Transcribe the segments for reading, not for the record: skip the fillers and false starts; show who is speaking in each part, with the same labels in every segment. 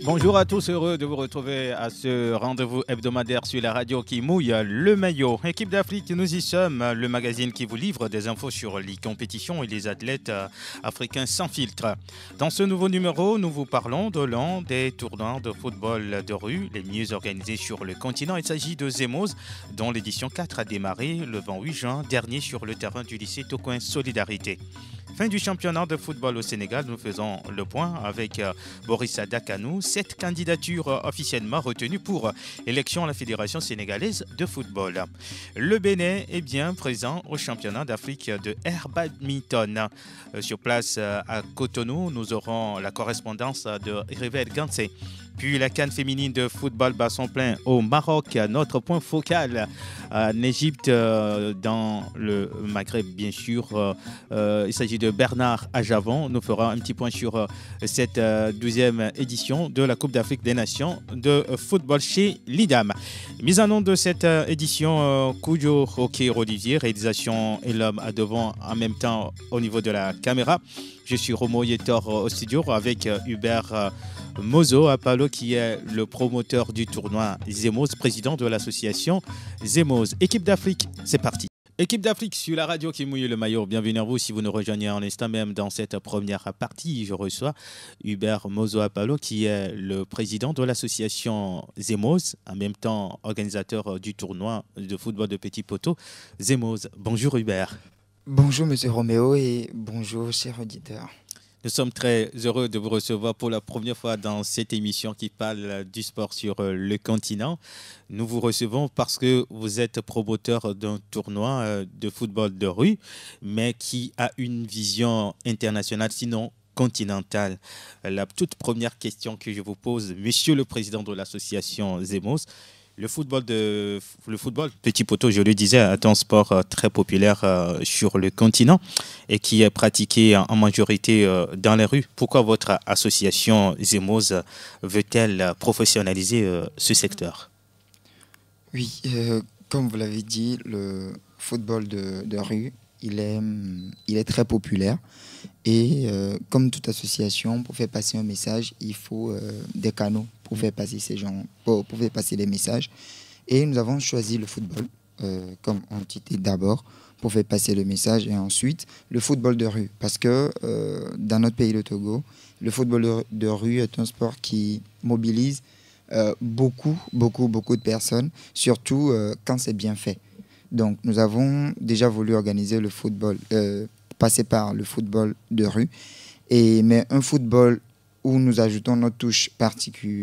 Speaker 1: Bonjour à tous, heureux de vous retrouver à ce rendez-vous hebdomadaire sur la radio qui mouille le maillot. Équipe d'Afrique, nous y sommes, le magazine qui vous livre des infos sur les compétitions et les athlètes africains sans filtre. Dans ce nouveau numéro, nous vous parlons de l'un des tournois de football de rue les mieux organisés sur le continent. Il s'agit de Zemoz, dont l'édition 4 a démarré le 28 juin dernier sur le terrain du lycée Tokoin Solidarité. Fin du championnat de football au Sénégal, nous faisons le point avec Boris Adakanou. 7 candidatures officiellement retenues pour élection à la Fédération sénégalaise de football. Le Bénin est bien présent au championnat d'Afrique de air badminton. Sur place à Cotonou, nous aurons la correspondance de Réveil Gansé. Puis la CAN féminine de football bassin plein au Maroc, notre point focal en Égypte, dans le Maghreb bien sûr. Il s'agit de Bernard Ajavon. Nous ferons un petit point sur cette 12e édition de la Coupe d'Afrique des Nations de football chez l'IDAM. Mise en nom de cette édition, Koujo Hockey Rodivier, réalisation et l'homme à devant en même temps au niveau de la caméra. Je suis Romo Yetor au studio avec Hubert Mozo Apalo qui est le promoteur du tournoi Zemoz, président de l'association Zemoz. Équipe d'Afrique, c'est parti. Équipe d'Afrique sur la radio qui mouille le maillot. Bienvenue à vous si vous nous rejoignez en instant même dans cette première partie. Je reçois Hubert Mozo Apalo qui est le président de l'association Zemoz, en même temps organisateur du tournoi de football de petit poteau Zemoz. Bonjour Hubert.
Speaker 2: Bonjour Monsieur Roméo et bonjour chers auditeurs.
Speaker 1: Nous sommes très heureux de vous recevoir pour la première fois dans cette émission qui parle du sport sur le continent. Nous vous recevons parce que vous êtes promoteur d'un tournoi de football de rue, mais qui a une vision internationale, sinon continentale. La toute première question que je vous pose, Monsieur le Président de l'association Zemoz, le football petit poteau, je le disais, est un sport très populaire sur le continent et qui est pratiqué en majorité dans les rues. Pourquoi votre association Zemoz veut-elle professionnaliser ce secteur?
Speaker 2: Oui, comme vous l'avez dit, le football de rue, il est très populaire. Et comme toute association, pour faire passer un message, il faut des canaux pour faire passer pour faire passer les messages. Et nous avons choisi le football comme entité d'abord pour faire passer le message et ensuite le football de rue. Parce que dans notre pays, le Togo, le football de rue est un sport qui mobilise beaucoup de personnes, surtout quand c'est bien fait. Donc nous avons déjà voulu organiser le football, passer par le football de rue, mais un football où nous ajoutons notre touche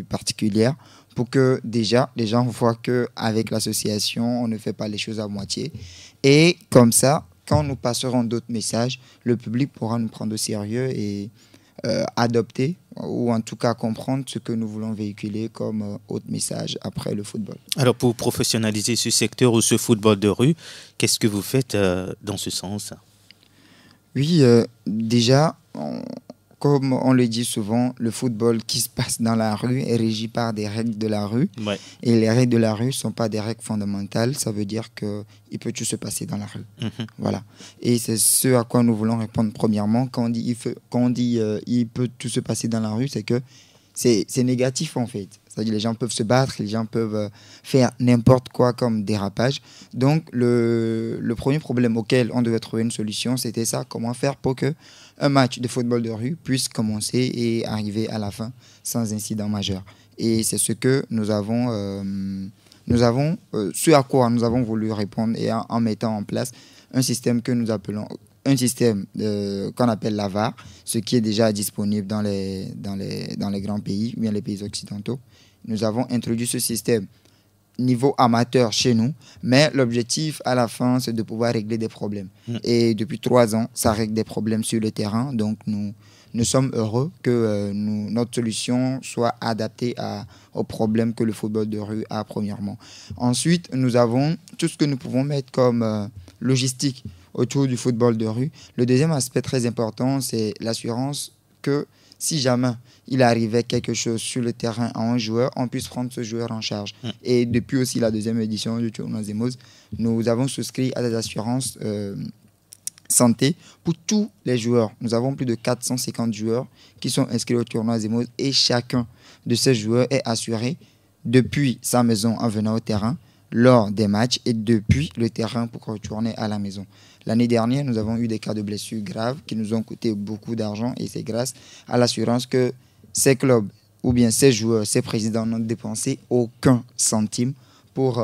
Speaker 2: particulière pour que déjà les gens voient qu'avec l'association, on ne fait pas les choses à moitié. Et comme ça, quand nous passerons d'autres messages, le public pourra nous prendre au sérieux et adopter ou en tout cas comprendre ce que nous voulons véhiculer comme autre message après le football.
Speaker 1: Alors pour professionnaliser ce secteur ou ce football de rue, qu'est-ce que vous faites dans ce sens?
Speaker 2: Oui, déjà, comme on le dit souvent, le football qui se passe dans la rue est régi par des règles de la rue. Ouais. Et les règles de la rue ne sont pas des règles fondamentales. Ça veut dire qu'il peut tout se passer dans la rue. Voilà. Et c'est ce à quoi nous voulons répondre premièrement. Quand on dit il peut tout se passer dans la rue, c'est que c'est négatif en fait. C'est-à-dire les gens peuvent se battre, les gens peuvent faire n'importe quoi comme dérapage. Donc le premier problème auquel on devait trouver une solution, c'était ça. Comment faire pour qu'un match de football de rue puisse commencer et arriver à la fin sans incident majeur. Et c'est ce que ce à quoi nous avons voulu répondre et en mettant en place un système que nous appelons qu'on appelle la VAR, ce qui est déjà disponible dans les grands pays, ou bien les pays occidentaux. Nous avons introduit ce système niveau amateur chez nous, mais l'objectif à la fin, c'est de pouvoir régler des problèmes. Et depuis 3 ans, ça règle des problèmes sur le terrain, donc nous sommes heureux que notre solution soit adaptée aux problèmes que le football de rue a premièrement. Ensuite, nous avons tout ce que nous pouvons mettre comme logistique autour du football de rue. Le deuxième aspect très important, c'est l'assurance que si jamais il arrivait quelque chose sur le terrain à un joueur, on puisse prendre ce joueur en charge. Et depuis aussi la 2e édition du tournoi Zemoz, nous avons souscrit à des assurances santé pour tous les joueurs. Nous avons plus de 450 joueurs qui sont inscrits au tournoi Zemos et chacun de ces joueurs est assuré depuis sa maison en venant au terrain, lors des matchs et depuis le terrain pour retourner à la maison. L'année dernière, nous avons eu des cas de blessures graves qui nous ont coûté beaucoup d'argent et c'est grâce à l'assurance que ces clubs ou bien ces joueurs, ces présidents n'ont dépensé aucun centime pour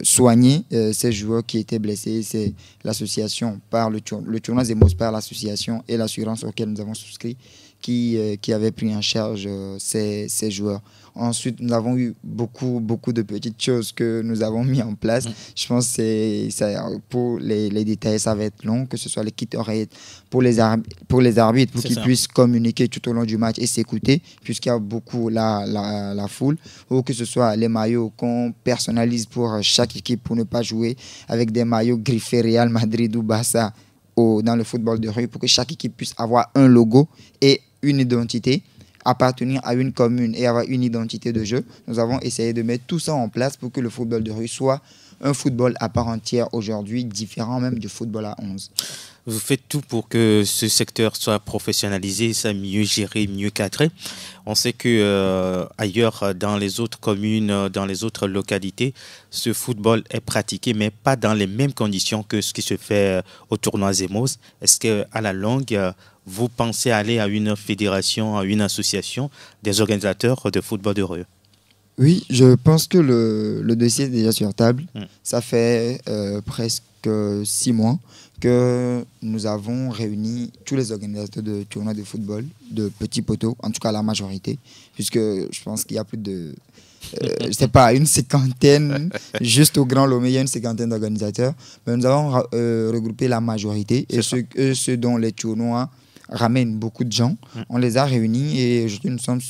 Speaker 2: soigner ces joueurs qui étaient blessés. C'est l'association par le tournoi Zemos par l'association et l'assurance auquel nous avons souscrit qui avait pris en charge ces joueurs. Ensuite, nous avons eu beaucoup de petites choses que nous avons mis en place. Je pense que pour les détails, ça va être long, que ce soit les kits oreillettes pour les arbitres, pour qu'ils puissent communiquer tout au long du match et s'écouter, puisqu'il y a beaucoup la foule, ou que ce soit les maillots qu'on personnalise pour chaque équipe pour ne pas jouer avec des maillots griffés Real Madrid ou Barça dans le football de rue, pour que chaque équipe puisse avoir un logo et une identité, appartenir à une commune et avoir une identité de jeu. Nous avons essayé de mettre tout ça en place pour que le football de rue soit un football à part entière aujourd'hui, différent même du football à 11.
Speaker 1: Vous faites tout pour que ce secteur soit professionnalisé, soit mieux géré, mieux cadré. On sait que ailleurs, dans les autres communes, dans les autres localités, ce football est pratiqué, mais pas dans les mêmes conditions que ce qui se fait au tournoi Zemos. Est-ce qu'à la longue, vous pensez aller à une fédération, à une association des organisateurs de football de rue?
Speaker 2: Oui, je pense que le dossier est déjà sur table. Ça fait presque 6 mois que nous avons réuni tous les organisateurs de tournois de football, de petits poteaux, en tout cas la majorité, puisque je pense qu'il y a plus de, je sais pas, une cinquantaine, juste au Grand Lomé, il y a une cinquantaine d'organisateurs. Mais nous avons regroupé la majorité et ceux dont les tournois ramènent beaucoup de gens. On les a réunis et aujourd'hui nous sommes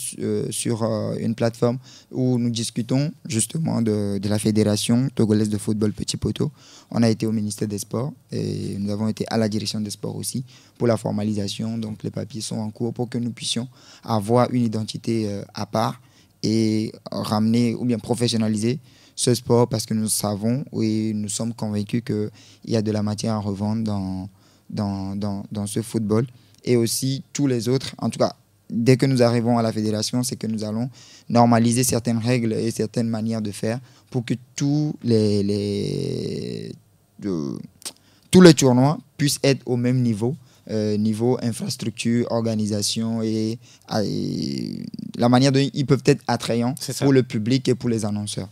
Speaker 2: sur une plateforme où nous discutons justement de la Fédération togolaise de football Petit Poteau. On a été au ministère des Sports et nous avons été à la direction des sports aussi pour la formalisation. Donc les papiers sont en cours pour que nous puissions avoir une identité à part et ramener ou bien professionnaliser ce sport, parce que nous savons et nous sommes convaincus qu'il y a de la matière à revendre dans ce football. Et aussi tous les autres, en tout cas, dès que nous arrivons à la fédération, c'est que nous allons normaliser certaines règles et certaines manières de faire pour que tous les tournois puissent être au même niveau, niveau infrastructure, organisation et la manière dont ils peuvent être attrayants pour le public et pour les annonceurs.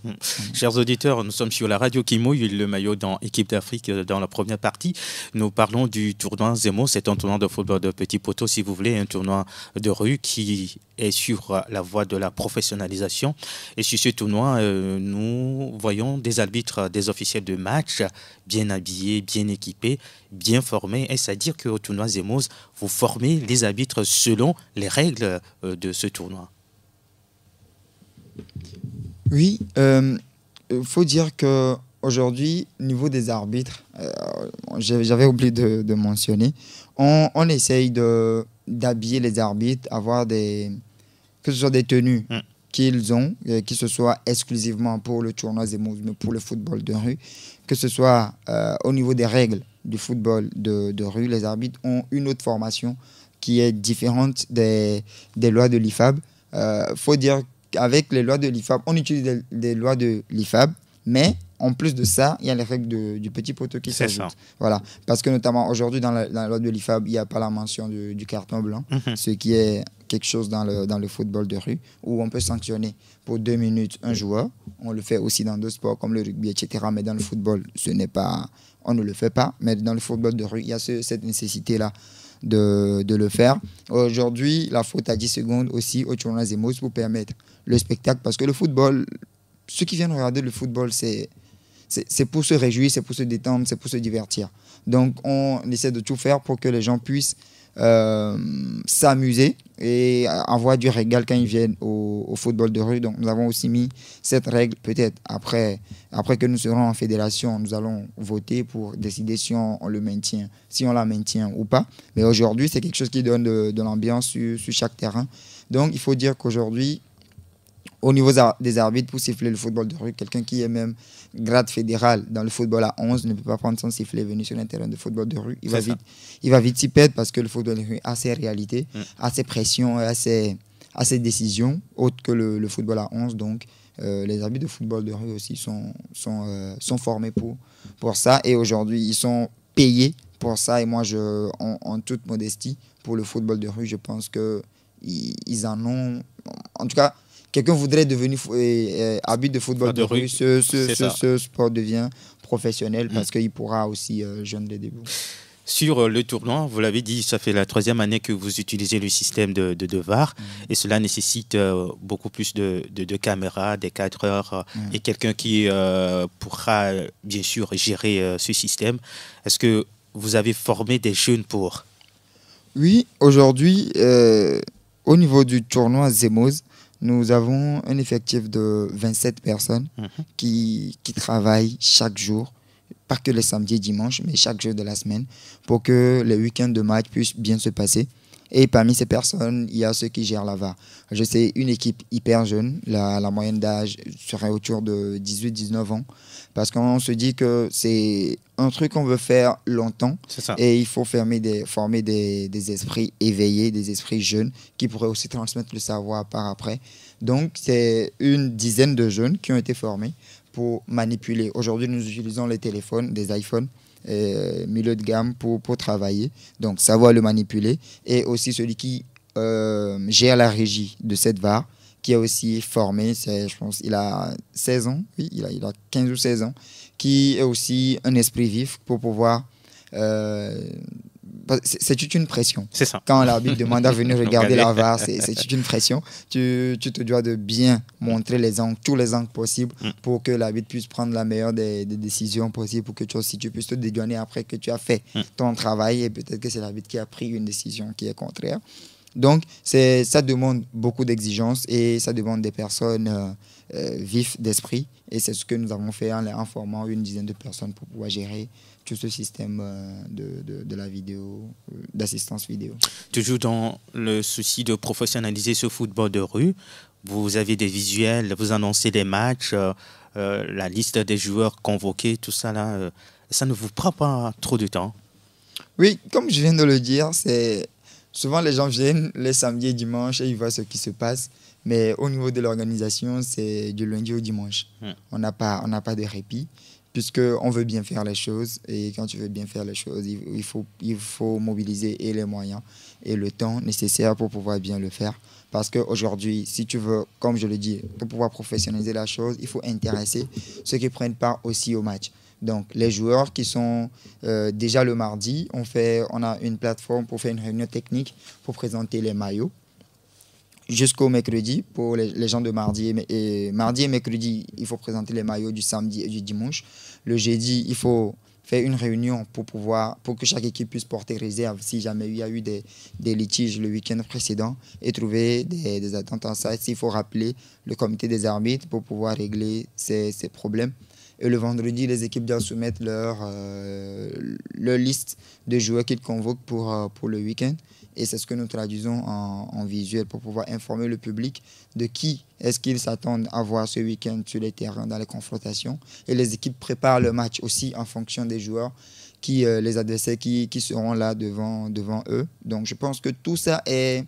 Speaker 1: Chers auditeurs, nous sommes sur la radio qui mouille le maillot dans Équipe d'Afrique dans la première partie. Nous parlons du tournoi Zemos. C'est un tournoi de football de petit poteau, si vous voulez, un tournoi de rue qui est sur la voie de la professionnalisation. Et sur ce tournoi, nous voyons des arbitres, des officiels de match bien habillés, bien équipés, bien formés. Est-ce à dire qu'au tournoi Zemos, vous formez les arbitres selon les règles de ce tournoi?
Speaker 2: Oui, faut dire qu'aujourd'hui, au niveau des arbitres, j'avais oublié de mentionner, on essaye d'habiller les arbitres, avoir que ce soit des tenues qu'ils ont, que ce soit exclusivement pour le tournoi Zemos, mais pour le football de rue, que ce soit au niveau des règles du football de rue, les arbitres ont une autre formation qui est différente des lois de l'IFAB. Faut dire qu'avec les lois de l'IFAB, on utilise des lois de l'IFAB, mais en plus de ça, il y a les règles du petit poteau qui s'ajoutent. Voilà. Parce que notamment aujourd'hui, dans la loi de l'IFAB, il n'y a pas la mention du carton blanc, ce qui est quelque chose dans le football de rue, où on peut sanctionner pour 2 minutes un joueur. On le fait aussi dans d'autres sports comme le rugby, etc. Mais dans le football, on ne le fait pas. Mais dans le football de rue, il y a cette nécessité-là de le faire. Aujourd'hui, la faute à 10 secondes aussi au tournoi Zemos pour permettre le spectacle. Parce que le football, ceux qui viennent regarder le football, c'est pour se réjouir, c'est pour se détendre, c'est pour se divertir. Donc, on essaie de tout faire pour que les gens puissent s'amuser et avoir du régal quand ils viennent au football de rue. Donc, nous avons aussi mis cette règle. Peut-être après que nous serons en fédération, nous allons voter pour décider si on le maintient, si on la maintient ou pas. Mais aujourd'hui, c'est quelque chose qui donne de l'ambiance sur chaque terrain. Donc, il faut dire qu'aujourd'hui, au niveau des arbitres pour siffler le football de rue. Quelqu'un qui est même grade fédéral dans le football à 11 ne peut pas prendre son sifflet et venir sur un terrain de football de rue. Il va vite s'y perdre parce que le football de rue a ses réalités, a ses pressions, a ses décisions autres que le football à 11. Donc, les arbitres de football de rue aussi sont formés pour ça. Et aujourd'hui, ils sont payés pour ça. Et moi, en toute modestie, pour le football de rue, je pense qu'ils en ont... En tout cas, quelqu'un voudrait devenir arbitre de football de rue, ce sport devient professionnel parce qu'il pourra aussi joindre les débuts.
Speaker 1: Sur le tournoi, vous l'avez dit, ça fait la 3e année que vous utilisez le système de VAR et cela nécessite beaucoup plus de caméras, des cadreurs et quelqu'un qui pourra bien sûr gérer ce système. Est-ce que vous avez formé des jeunes pour?
Speaker 2: Oui, aujourd'hui, au niveau du tournoi Zemoz, nous avons un effectif de 27 personnes qui travaillent chaque jour, pas que les samedis et dimanches, mais chaque jour de la semaine, pour que les week-ends de match puissent bien se passer. Et parmi ces personnes, il y a ceux qui gèrent la VAR. Je sais, une équipe hyper jeune, la moyenne d'âge serait autour de 18-19 ans, parce qu'on se dit que c'est un truc qu'on veut faire longtemps, et il faut former des esprits éveillés, des esprits jeunes, qui pourraient aussi transmettre le savoir par après. Donc, c'est une dizaine de jeunes qui ont été formés pour manipuler. Aujourd'hui, nous utilisons les téléphones, des iPhones, milieu de gamme pour travailler. Donc, savoir le manipuler. Et aussi celui qui gère la régie de cette VAR, qui est aussi formé, je pense, il a 16 ans, oui, il a 15 ou 16 ans, qui est aussi un esprit vif pour pouvoir... c'est toute une pression.
Speaker 1: C'est ça.
Speaker 2: Quand l'arbitre demande à venir regarder la VAR, c'est toute une pression. Tu te dois de bien montrer tous les angles possibles pour que l'arbitre puisse prendre la meilleure des décisions possibles pour que toi aussi tu puisses te dédouaner après que tu as fait ton travail et peut-être que c'est l'arbitre qui a pris une décision qui est contraire. Donc, ça demande beaucoup d'exigences et ça demande des personnes vifs d'esprit. Et c'est ce que nous avons fait en formant une dizaine de personnes pour pouvoir gérer tout ce système de la vidéo, d'assistance vidéo.
Speaker 1: Toujours dans le souci de professionnaliser ce football de rue, vous avez des visuels, vous annoncez des matchs, la liste des joueurs convoqués, tout ça là, ça ne vous prend pas trop de temps?
Speaker 2: Oui, comme je viens de le dire, souvent les gens viennent les samedis et dimanches et ils voient ce qui se passe. Mais au niveau de l'organisation, c'est du lundi au dimanche. On n'a pas de répit, puisqu'on veut bien faire les choses. Et quand tu veux bien faire les choses, il faut mobiliser et les moyens et le temps nécessaire pour pouvoir bien le faire. Parce qu'aujourd'hui, si tu veux, comme je le dis, pour pouvoir professionnaliser la chose, il faut intéresser ceux qui prennent part aussi au match. Donc, les joueurs qui sont déjà le mardi, on a une plateforme pour faire une réunion technique pour présenter les maillots. Jusqu'au mercredi, pour les gens de mardi et mercredi, il faut présenter les maillots du samedi et du dimanche. Le jeudi, il faut faire une réunion pour que chaque équipe puisse porter réserve si jamais il y a eu des litiges le week-end précédent et trouver des attentes en ça. Il faut rappeler le comité des arbitres pour pouvoir régler ces problèmes. Et le vendredi, les équipes doivent soumettre leur liste de joueurs qu'ils convoquent pour le week-end. Et c'est ce que nous traduisons en visuel pour pouvoir informer le public de qui est-ce qu'ils s'attendent à voir ce week-end sur les terrains dans les confrontations. Et les équipes préparent le match aussi en fonction des joueurs, les adversaires qui seront là devant eux. Donc je pense que tout ça est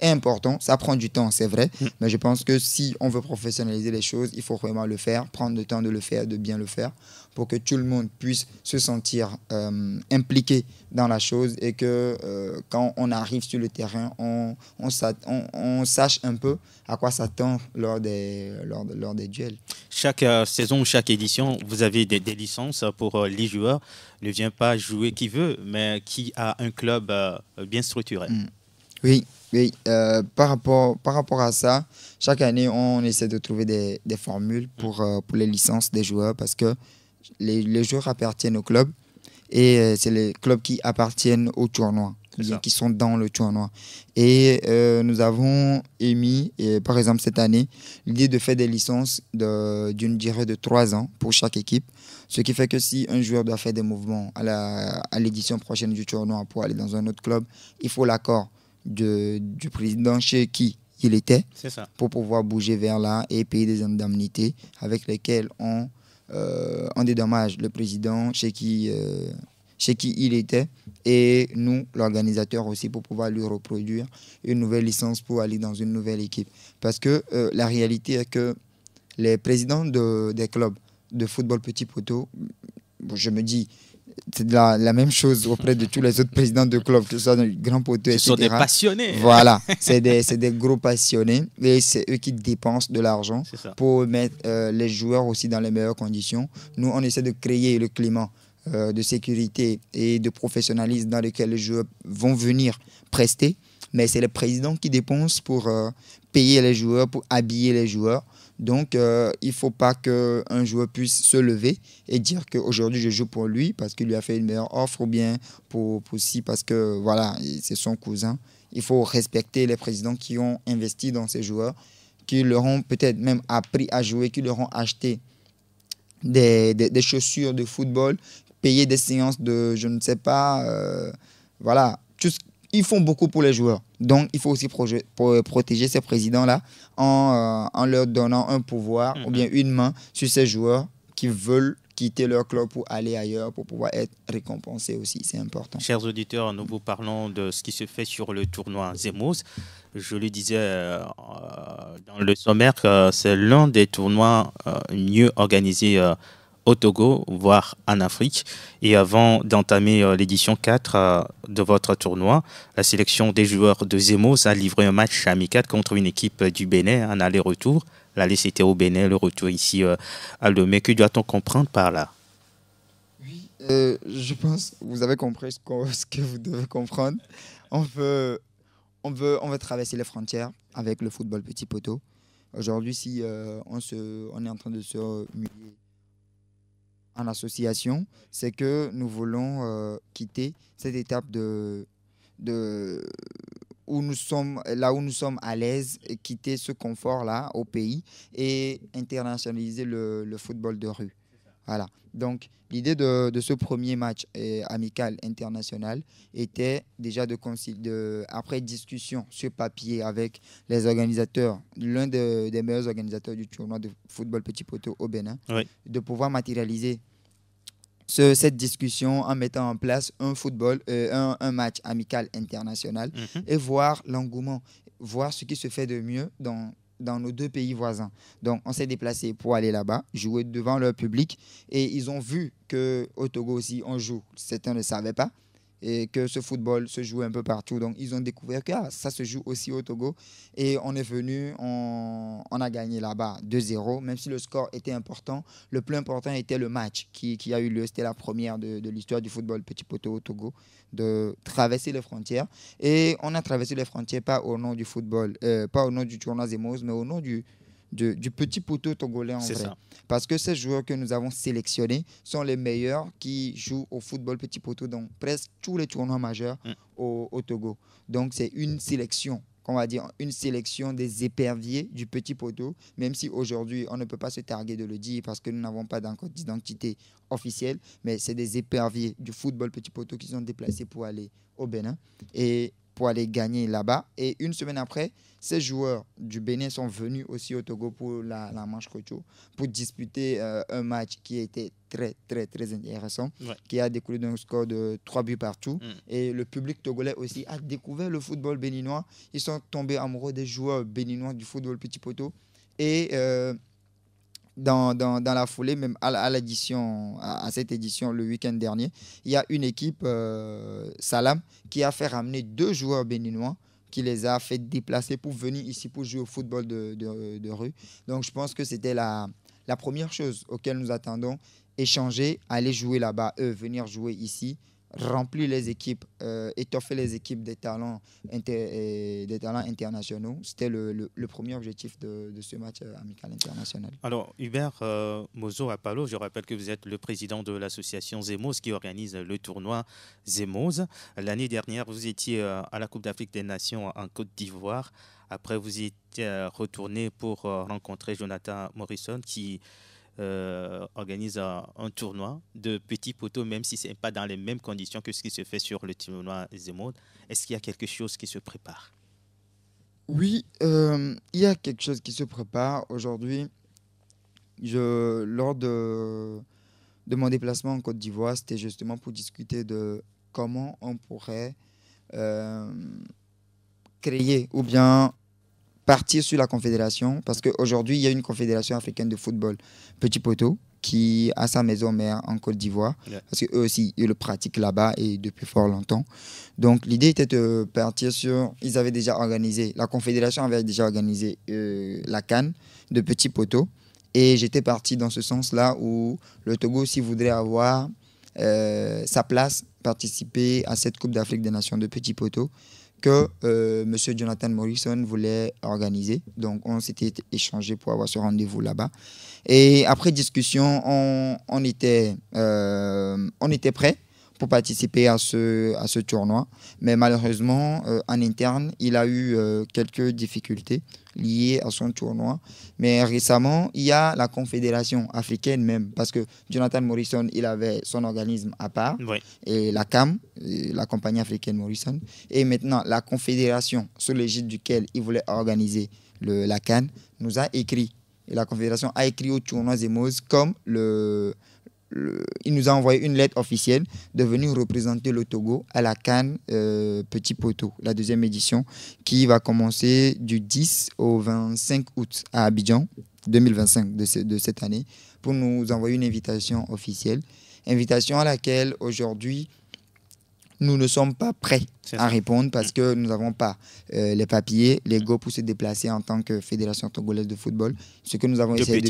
Speaker 2: important. Ça prend du temps, c'est vrai. Mais je pense que si on veut professionnaliser les choses, il faut vraiment le faire, prendre le temps de le faire, de bien le faire, pour que tout le monde puisse se sentir impliqué dans la chose et que quand on arrive sur le terrain, on sache un peu à quoi s'attendre lors des duels.
Speaker 1: Chaque saison, chaque édition, vous avez des licences pour les joueurs. Ne vient pas jouer qui veut, mais qui a un club bien structuré.
Speaker 2: Oui. Par rapport à ça, chaque année, on essaie de trouver des formules pour les licences des joueurs parce que les joueurs appartiennent au club et c'est les clubs qui appartiennent au tournoi, qui sont dans le tournoi. Et nous avons émis, par exemple cette année, l'idée de faire des licences d'une durée de 3 ans pour chaque équipe. Ce qui fait que si un joueur doit faire des mouvements à l'édition prochaine du tournoi pour aller dans un autre club, il faut l'accord du président chez qui il était,
Speaker 1: C'est ça.
Speaker 2: pour pouvoir bouger vers là et payer des indemnités avec lesquelles on dédommage le président chez qui il était et nous, l'organisateur aussi, pour pouvoir lui reproduire une nouvelle licence pour aller dans une nouvelle équipe. Parce que la réalité est que les présidents des clubs de football petit poteau, je me dis, c'est la même chose auprès de tous les autres présidents de clubs, que ce soit dans le grand poteau, etc.
Speaker 1: Ce sont des passionnés.
Speaker 2: Voilà, c'est des gros passionnés et c'est eux qui dépensent de l'argent pour mettre les joueurs aussi dans les meilleures conditions. Nous, on essaie de créer le climat de sécurité et de professionnalisme dans lequel les joueurs vont venir prester, mais c'est les présidents qui dépensent pour payer les joueurs, pour habiller les joueurs. Donc, il ne faut pas qu'un joueur puisse se lever et dire qu'aujourd'hui, je joue pour lui parce qu'il lui a fait une meilleure offre ou bien pour si parce que voilà, c'est son cousin. Il faut respecter les présidents qui ont investi dans ces joueurs, qui leur ont peut-être même appris à jouer, qui leur ont acheté des chaussures de football, payé des séances de, je ne sais pas, voilà. Ils font beaucoup pour les joueurs. Donc, il faut aussi protéger ces présidents-là en leur donnant un pouvoir ou bien une main sur ces joueurs qui veulent quitter leur club pour aller ailleurs, pour pouvoir être récompensés aussi. C'est important.
Speaker 1: Chers auditeurs, nous vous parlons de ce qui se fait sur le tournoi Zemoz. Je le disais dans le sommaire, c'est l'un des tournois mieux organisés au Togo, voire en Afrique. Et avant d'entamer l'édition 4 de votre tournoi, la sélection des joueurs de Zemoz a livré un match amical contre une équipe du Bénin en aller-retour. L'aller, c'était au Bénin, le retour ici à Lomé. Que doit-on comprendre par là?
Speaker 2: Oui, je pense que vous avez compris ce que vous devez comprendre. On veut traverser les frontières avec le football petit poteau. Aujourd'hui, si on est en train de se muer en association, c'est que nous voulons quitter cette étape où nous sommes à l'aise, et quitter ce confort-là au pays et internationaliser le football de rue. Voilà. Donc, l'idée de ce premier match amical international était déjà après discussion sur papier avec les organisateurs, l'un des meilleurs organisateurs du tournoi de football petit poteau au Bénin, de pouvoir matérialiser cette discussion en mettant en place un match amical international et voir l'engouement, voir ce qui se fait de mieux dans nos deux pays voisins. Donc, on s'est déplacé pour aller là-bas, jouer devant leur public et ils ont vu qu'au Togo aussi, on joue. Certains ne savaient pas et que ce football se joue un peu partout. Donc, ils ont découvert que ça se joue aussi au Togo. Et on est venu, on a gagné là-bas 2-0, même si le score était important. Le plus important était le match qui a eu lieu. C'était la première de l'histoire du football petit poteau au Togo, de traverser les frontières. Et on a traversé les frontières pas au nom du football, pas au nom du tournoi Zemoz, mais au nom du petit poteau togolais en vrai. Ça. Parce que ces joueurs que nous avons sélectionnés sont les meilleurs qui jouent au football petit poteau dans presque tous les tournois majeurs au Togo. Donc c'est une sélection, on va dire une sélection des éperviers du petit poteau, même si aujourd'hui on ne peut pas se targuer de le dire parce que nous n'avons pas encore d'identité officielle, mais c'est des éperviers du football petit poteau qui sont déplacés pour aller au Bénin et pour aller gagner là-bas. Et une semaine après, ces joueurs du Bénin sont venus aussi au Togo pour la manche retour, pour disputer un match qui était très, très, très intéressant, qui a découlé d'un score de 3 buts partout. Et le public togolais aussi a découvert le football béninois. Ils sont tombés amoureux des joueurs béninois du football petit poteau. Et dans la foulée, même à cette édition, le week-end dernier, il y a une équipe, Salam, qui a fait ramener 2 joueurs béninois, qui les a fait déplacer pour venir ici pour jouer au football de rue. Donc, je pense que c'était la première chose auquel nous attendons, échanger, aller jouer là-bas, eux, venir jouer ici, remplir les équipes, étoffer les équipes des talents internationaux. C'était le premier objectif de ce match amical international.
Speaker 1: Alors, Hubert Mozo Apalo, je rappelle que vous êtes le président de l'association Zemoz qui organise le tournoi Zemoz. L'année dernière, vous étiez à la Coupe d'Afrique des Nations en Côte d'Ivoire. Après, vous étiez retourné pour rencontrer Jonathan Morrison qui organise un tournoi de petits poteaux, même si ce n'est pas dans les mêmes conditions que ce qui se fait sur le tournoi Zemoz. Est-ce qu'il y a quelque chose qui se prépare?
Speaker 2: Oui, il y a quelque chose qui se prépare aujourd'hui. Lors de mon déplacement en Côte d'Ivoire, c'était justement pour discuter de comment on pourrait euh, créer ou bien partir sur la confédération, parce qu'aujourd'hui, il y a une confédération africaine de football, Petit Poteau, qui a sa maison mère en Côte d'Ivoire,
Speaker 1: Ouais.
Speaker 2: parce qu'eux aussi, ils le pratiquent là-bas et depuis fort longtemps. Donc, l'idée était de partir sur... Ils avaient déjà organisé, la confédération avait déjà organisé la CAN de Petit Poteau, et j'étais parti dans ce sens-là où le Togo aussi voudrait avoir sa place, participer à cette Coupe d'Afrique des Nations de Petit Poteau que M. Jonathan Morrison voulait organiser. Donc, on s'était échangé pour avoir ce rendez-vous là-bas. Et après discussion, on était prêt pour participer à ce tournoi. Mais malheureusement, en interne, il a eu quelques difficultés liées à son tournoi. Mais récemment, il y a la Confédération africaine même, parce que Jonathan Morrison, il avait son organisme à part,
Speaker 1: Oui.
Speaker 2: et la CAM, la compagnie africaine Morrison. Et maintenant, la Confédération, sous l'égide duquel il voulait organiser la CAN, nous a écrit. Et la Confédération a écrit au tournoi Zemos comme il nous a envoyé une lettre officielle de venir représenter le Togo à la CAN Petit Poteau, la deuxième édition, qui va commencer du 10 au 25 août à Abidjan 2025 de cette année, pour nous envoyer une invitation officielle. Invitation à laquelle aujourd'hui nous ne sommes pas prêts à répondre parce que nous n'avons pas les papiers légaux pour se déplacer en tant que Fédération togolaise de football. Ce que nous avons essayé de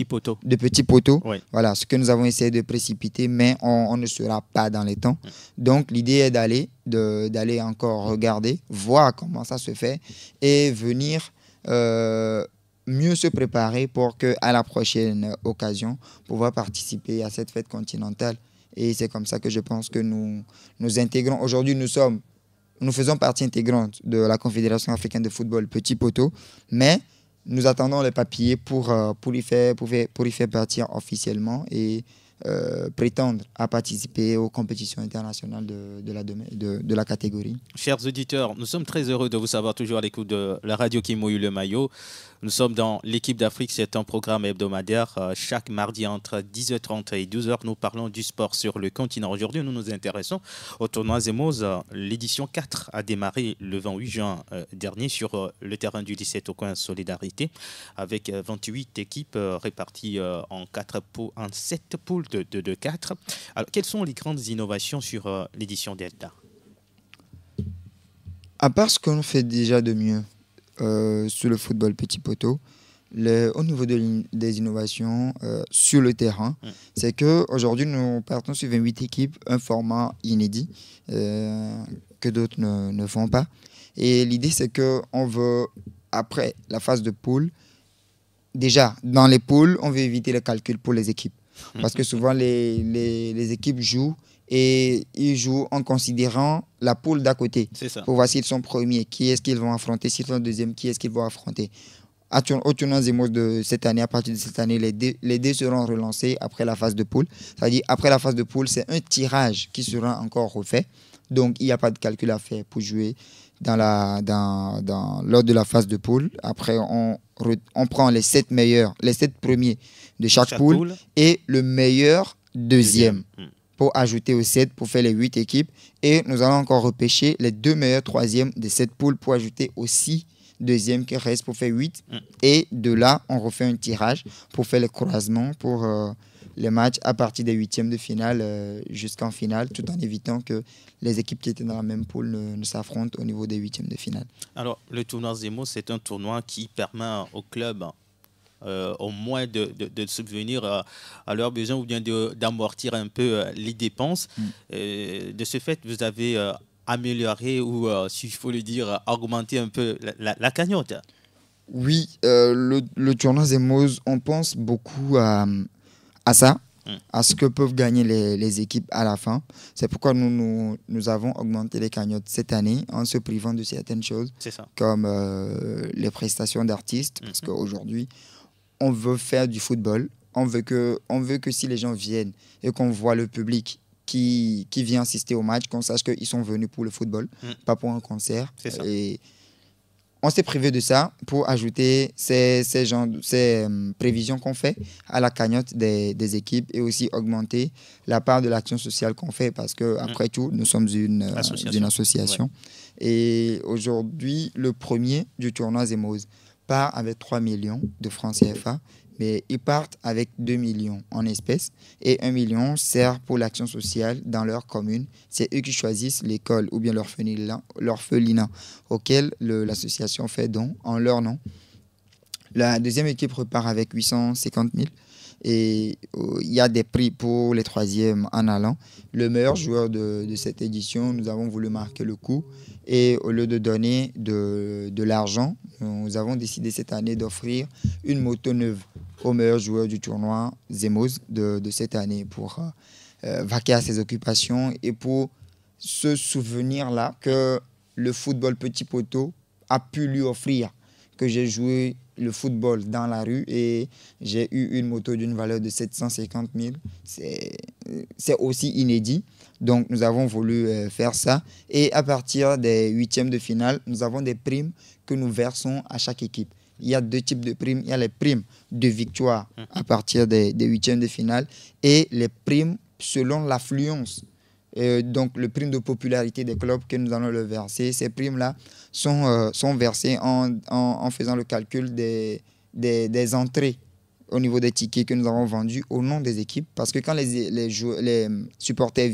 Speaker 2: petits poteaux.
Speaker 1: Oui.
Speaker 2: Voilà, ce que nous avons essayé de précipiter, mais on ne sera pas dans les temps. Donc l'idée est d'aller encore regarder, voir comment ça se fait et venir mieux se préparer pour qu'à la prochaine occasion, pouvoir participer à cette fête continentale. Et c'est comme ça que je pense que nous intégrons. Aujourd'hui, nous faisons partie intégrante de la Confédération africaine de football Petit Poteau, mais nous attendons les papiers pour y faire partir officiellement et prétendre à participer aux compétitions internationales de la catégorie.
Speaker 1: Chers auditeurs, nous sommes très heureux de vous savoir toujours à l'écoute de la radio qui mouille le maillot. Nous sommes dans l'équipe d'Afrique, c'est un programme hebdomadaire. Chaque mardi entre 10h30 et 12h, nous parlons du sport sur le continent. Aujourd'hui, nous nous intéressons au tournoi Zemos. L'édition 4 a démarré le 28 juin dernier sur le terrain du 17 au coin Solidarité, avec 28 équipes réparties en 7 poules de 4. Alors, quelles sont les grandes innovations sur l'édition Delta?
Speaker 2: À part ce qu'on fait déjà de mieux sur le football Petit Poteau, au niveau des innovations sur le terrain, c'est qu'aujourd'hui, nous partons sur 28 équipes, un format inédit que d'autres ne font pas. Et l'idée, c'est qu'on veut, après la phase de poule, déjà, dans les poules, on veut éviter les calculs pour les équipes. Parce que souvent, les équipes jouent et ils jouent en considérant la poule d'à côté. Pour voir s'ils sont premiers, qui est-ce qu'ils vont affronter, s'ils sont deuxièmes, qui est-ce qu'ils vont affronter. Au tournoi Zemos de cette année, à partir de cette année, les dés seront relancés après la phase de poule. C'est-à-dire, après la phase de poule, c'est un tirage qui sera encore refait. Donc, il n'y a pas de calcul à faire pour jouer lors de la phase de poule. Après, on prend les 7 premiers de chaque poule et le meilleur deuxième. Pour ajouter aux 7 pour faire les 8 équipes. Et nous allons encore repêcher les 2 meilleurs troisièmes de cette poule pour ajouter aux 6 deuxièmes qui restent pour faire 8. Et de là, on refait un tirage pour faire le croisement pour les matchs à partir des 8e de finale jusqu'en finale, tout en évitant que les équipes qui étaient dans la même poule ne s'affrontent au niveau des 8e de finale.
Speaker 1: Alors, le tournoi Zemos, c'est un tournoi qui permet aux clubs au moins de subvenir à leurs besoins ou bien d'amortir un peu les dépenses. De ce fait, vous avez amélioré ou, s'il faut le dire, augmenté un peu la cagnotte.
Speaker 2: Oui, le tournoi Zemos, on pense beaucoup à ça, à ce que peuvent gagner les équipes à la fin. C'est pourquoi nous avons augmenté les cagnottes cette année en se privant de certaines choses, comme les prestations d'artistes, parce qu'aujourd'hui, on veut faire du football. On veut que si les gens viennent et qu'on voit le public qui vient assister au match, qu'on sache qu'ils sont venus pour le football, pas pour un concert. Et on s'est privé de ça pour ajouter ces prévisions qu'on fait à la cagnotte des équipes et aussi augmenter la part de l'action sociale qu'on fait parce qu'après tout, nous sommes une association. Ouais. Et aujourd'hui, le premier du tournoi Zemoz part avec 3 millions de francs CFA, mais ils partent avec 2 millions en espèces et 1 million sert pour l'action sociale dans leur commune. C'est eux qui choisissent l'école ou bien l'orphelinat auquel l'association fait don en leur nom. La deuxième équipe repart avec 850 000 et il y a des prix pour les troisièmes en allant. Le meilleur joueur de cette édition, nous avons voulu marquer le coup et au lieu de donner de l'argent, nous avons décidé cette année d'offrir une moto neuve au meilleur joueur du tournoi Zemoz de cette année pour vaquer à ses occupations et pour ce souvenir-là que le football petit poteau a pu lui offrir, que j'ai joué le football dans la rue et j'ai eu une moto d'une valeur de 750 000. C'est aussi inédit. Donc, nous avons voulu faire ça. Et à partir des huitièmes de finale, nous avons des primes que nous versons à chaque équipe. Il y a deux types de primes. Il y a les primes de victoire à partir des huitièmes de finale et les primes selon l'affluence. Donc, le prime de popularité des clubs que nous allons le verser. Ces primes-là sont versées en faisant le calcul des entrées au niveau des tickets que nous avons vendus au nom des équipes. Parce que quand les supporters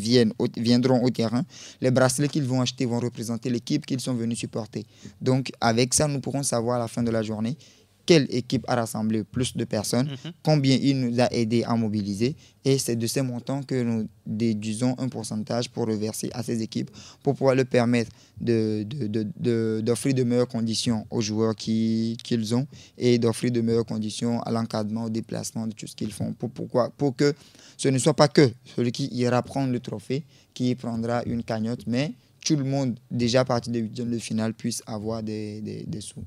Speaker 2: viendront au terrain, les bracelets qu'ils vont acheter vont représenter l'équipe qu'ils sont venus supporter. Donc, avec ça, nous pourrons savoir à la fin de la journée quelle équipe a rassemblé plus de personnes, combien il nous a aidé à mobiliser. Et c'est de ces montants que nous déduisons un pourcentage pour reverser à ces équipes pour pouvoir leur permettre d'offrir de meilleures conditions aux joueurs qu'ils ont et d'offrir de meilleures conditions à l'encadrement, au déplacement, de tout ce qu'ils font. Pour que ce ne soit pas que celui qui ira prendre le trophée qui prendra une cagnotte, mais tout le monde, déjà à partir des huitièmes de finale, puisse avoir des sous.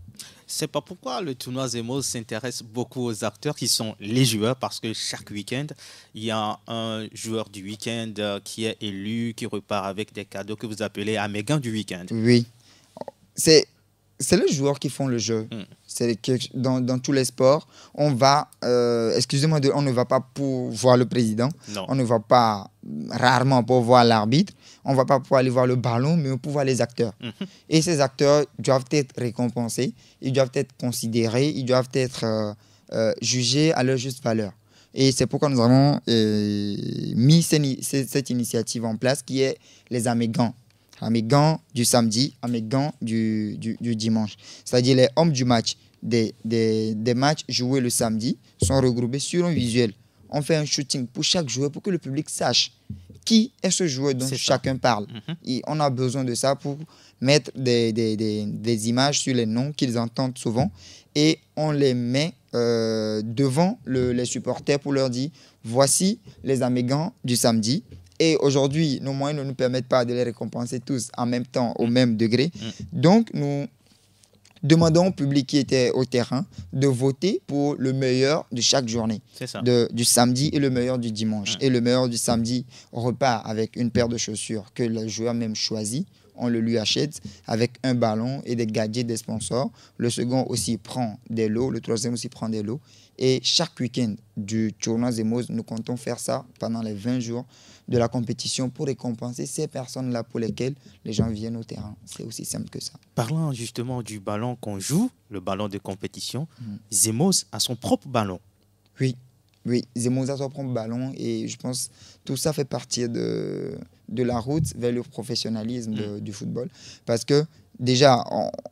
Speaker 1: C'est pas pourquoi le tournoi Zemoz s'intéresse beaucoup aux acteurs qui sont les joueurs, parce que chaque week-end, il y a un joueur du week-end qui est élu, qui repart avec des cadeaux que vous appelez Amégan du week-end.
Speaker 2: Oui, c'est les joueurs qui font le jeu. C'est que dans tous les sports, on va, excusez-moi, on ne va pas pour voir le président, non. On ne va pas rarement pour voir l'arbitre, on ne va pas pour aller voir le ballon, mais pour voir les acteurs. Et ces acteurs doivent être récompensés, ils doivent être considérés, ils doivent être jugés à leur juste valeur. Et c'est pourquoi nous avons mis cette initiative en place qui est les Amégans. Amégans du samedi, Amégans du dimanche. C'est-à-dire les hommes du match des matchs joués le samedi sont regroupés sur un visuel. On fait un shooting pour chaque joueur pour que le public sache qui est ce joueur dont chacun parle. Et on a besoin de ça pour mettre des images sur les noms qu'ils entendent souvent et on les met devant les supporters pour leur dire voici les Amégans du samedi. Et aujourd'hui, nos moyens ne nous permettent pas de les récompenser tous en même temps, au même degré. Donc, nous demandons au public qui était au terrain de voter pour le meilleur de chaque journée, du samedi et le meilleur du dimanche. Et le meilleur du samedi repart avec une paire de chaussures que le joueur même choisit. On le lui achète avec un ballon et des gadgets des sponsors. Le second aussi prend des lots, le troisième aussi prend des lots. Et chaque week-end du tournoi Zemoz, nous comptons faire ça pendant les 20 jours de la compétition pour récompenser ces personnes-là pour lesquelles les gens viennent au terrain. C'est aussi simple que ça.
Speaker 1: Parlant justement du ballon qu'on joue, le ballon de compétition, Zemoz a son propre ballon.
Speaker 2: Oui, Zemoz a son propre ballon et je pense que tout ça fait partie de la route vers le professionnalisme du football. Parce que déjà,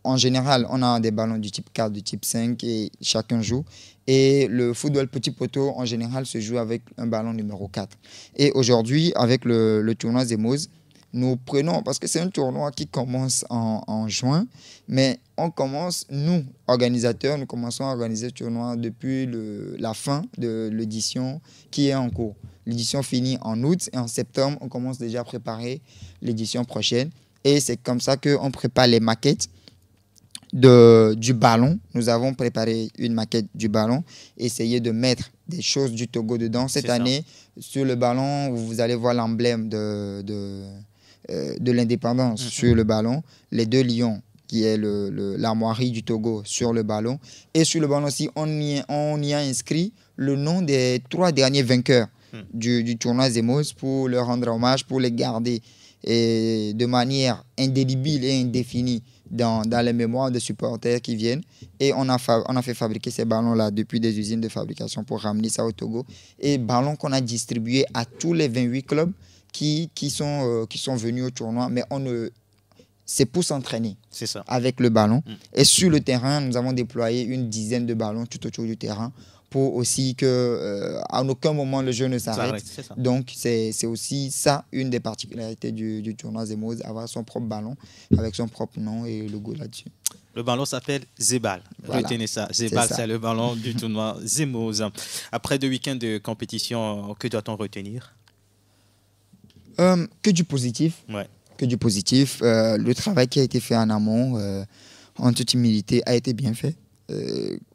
Speaker 2: en général, on a des ballons du type 4, du type 5 et chacun joue. Et le football petit poteau, en général, se joue avec un ballon numéro 4. Et aujourd'hui, avec le tournoi Zemoz, nous prenons, parce que c'est un tournoi qui commence en juin, mais on commence, nous, organisateurs, nous commençons à organiser ce tournoi depuis la fin de l'édition qui est en cours. L'édition finit en août et en septembre, on commence déjà à préparer l'édition prochaine. Et c'est comme ça qu'on prépare les maquettes du ballon. Nous avons préparé une maquette du ballon, essayé de mettre des choses du Togo dedans. Cette année, sur le ballon, vous allez voir l'emblème de l'indépendance sur le ballon, les deux lions qui est l'armoirie du Togo, sur le ballon. Et sur le ballon aussi, on y a inscrit le nom des 3 derniers vainqueurs du tournoi Zemoz pour leur rendre hommage, pour les garder et de manière indélébile et indéfinie dans les mémoires des supporters qui viennent. Et on a fait fabriquer ces ballons-là depuis des usines de fabrication pour ramener ça au Togo. Et ballons qu'on a distribués à tous les 28 clubs qui sont venus au tournoi. Mais c'est pour s'entraîner avec le ballon. Et sur le terrain, nous avons déployé une dizaine de ballons tout autour du terrain pour aussi qu'à aucun moment le jeu ne s'arrête. Donc, c'est aussi ça, une des particularités du tournoi Zemoz, avoir son propre ballon avec son propre nom et logo là-dessus.
Speaker 1: Le ballon s'appelle Zebal. Voilà. Retenez ça. Zebal, c'est le ballon du tournoi Zemoz. Après 2 week-ends de compétition, que doit-on retenir?
Speaker 2: Que du positif.
Speaker 1: Ouais.
Speaker 2: Que du positif. Le travail qui a été fait en amont, en toute humilité, a été bien fait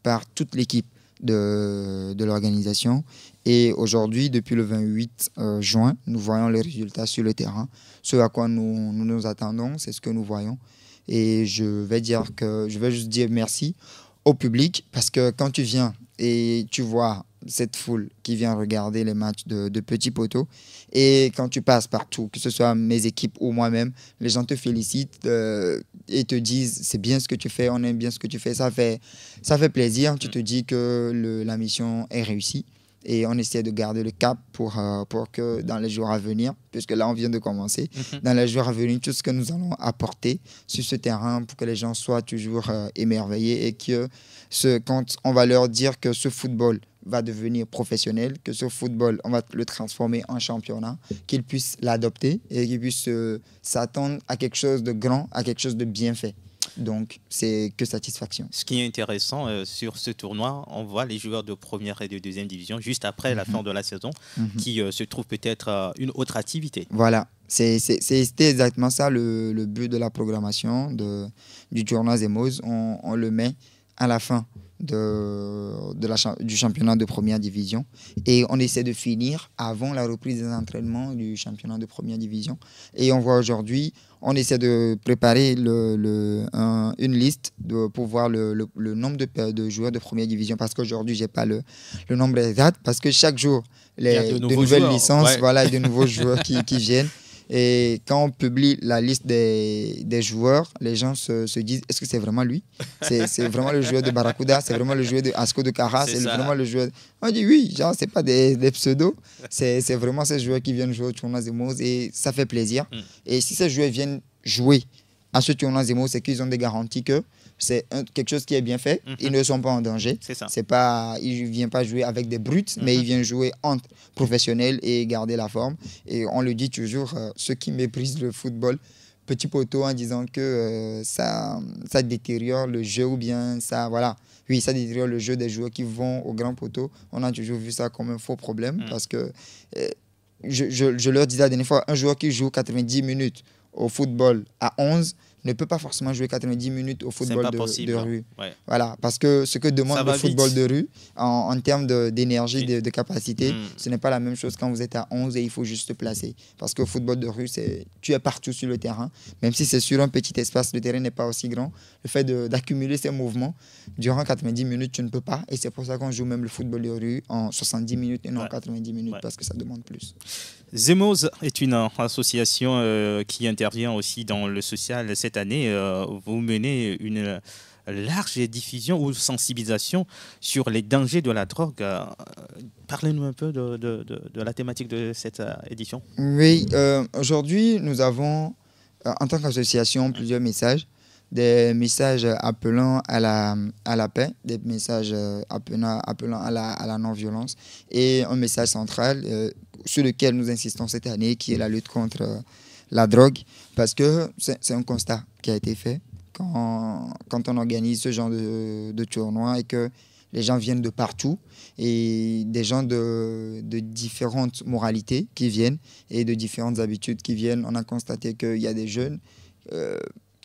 Speaker 2: par toute l'équipe de l'organisation. Et aujourd'hui, depuis le 28 juin, nous voyons les résultats sur le terrain. Ce à quoi nous attendons, c'est ce que nous voyons. Et je vais juste dire merci au public, parce que quand tu viens et tu vois cette foule qui vient regarder les matchs de petits poteaux, et quand tu passes partout, que ce soit mes équipes ou moi-même, les gens te félicitent et te disent c'est bien ce que tu fais, on aime bien ce que tu fais, ça fait plaisir. Tu te dis que la mission est réussie. Et on essaie de garder le cap pour que dans les jours à venir, puisque là on vient de commencer, dans les jours à venir, tout ce que nous allons apporter sur ce terrain pour que les gens soient toujours émerveillés, et que quand on va leur dire que ce football va devenir professionnel, que ce football, on va le transformer en championnat, qu'ils puissent l'adopter et qu'ils puissent s'attendre à quelque chose de grand, à quelque chose de bien fait. Donc, c'est que satisfaction.
Speaker 1: Ce qui est intéressant sur ce tournoi, on voit les joueurs de première et de deuxième division juste après la fin de la saison qui se trouvent peut-être une autre activité.
Speaker 2: Voilà, c'était exactement ça le but de la programmation du tournoi Zemoz. On le met à la fin du championnat de première division, et on essaie de finir avant la reprise des entraînements du championnat de première division. Et on voit aujourd'hui, on essaie de préparer une liste pour voir le nombre de joueurs de première division, parce qu'aujourd'hui je n'ai pas le nombre exact, parce que chaque jour de nouvelles licences, voilà, de nouveaux joueurs qui viennent. Et quand on publie la liste des joueurs, les gens se disent, est-ce que c'est vraiment lui? C'est vraiment le joueur de Barracuda? C'est vraiment le joueur de Asco de Cara? C'est vraiment le joueur... On dit oui, genre, c'est pas des pseudos. C'est vraiment ces joueurs qui viennent jouer au tournoi Zemoz, et ça fait plaisir. Et si ces joueurs viennent jouer à ce tournoi Zemoz, c'est qu'ils ont des garanties que c'est quelque chose qui est bien fait. Ils ne sont pas en danger. Ils ne viennent pas jouer avec des brutes, mais ils viennent jouer entre professionnels et garder la forme. Et on le dit toujours, ceux qui méprisent le football petit poteau en disant que ça détériore le jeu, ou bien ça, voilà. Oui, ça détériore le jeu des joueurs qui vont au grand poteau. On a toujours vu ça comme un faux problème, parce que je leur disais la dernière fois, un joueur qui joue 90 minutes au football à 11 ne peut pas forcément jouer 90 minutes au football de rue. Ouais. Voilà, parce que ce que demande le football de rue en termes d'énergie, de capacité, ce n'est pas la même chose quand vous êtes à 11 et il faut juste se placer. Parce que le football de rue, tu es partout sur le terrain. Même si c'est sur un petit espace, le terrain n'est pas aussi grand. Le fait d'accumuler ces mouvements durant 90 minutes, tu ne peux pas. Et c'est pour ça qu'on joue même le football de rue en 70 minutes et non en 90 minutes, parce que ça demande plus.
Speaker 1: Zemoz est une association qui intervient aussi dans le social. Cette année, vous menez une large diffusion ou sensibilisation sur les dangers de la drogue. Parlez-nous un peu de la thématique de cette édition.
Speaker 2: Oui, aujourd'hui, nous avons, en tant qu'association, plusieurs messages. Des messages appelant à la paix, des messages appelant à la non-violence, et un message central sur lequel nous insistons cette année, qui est la lutte contre la drogue, parce que c'est un constat qui a été fait quand on organise ce genre de tournoi, et que les gens viennent de partout, et des gens de différentes moralités qui viennent, et de différentes habitudes qui viennent. On a constaté qu'il y a des jeunes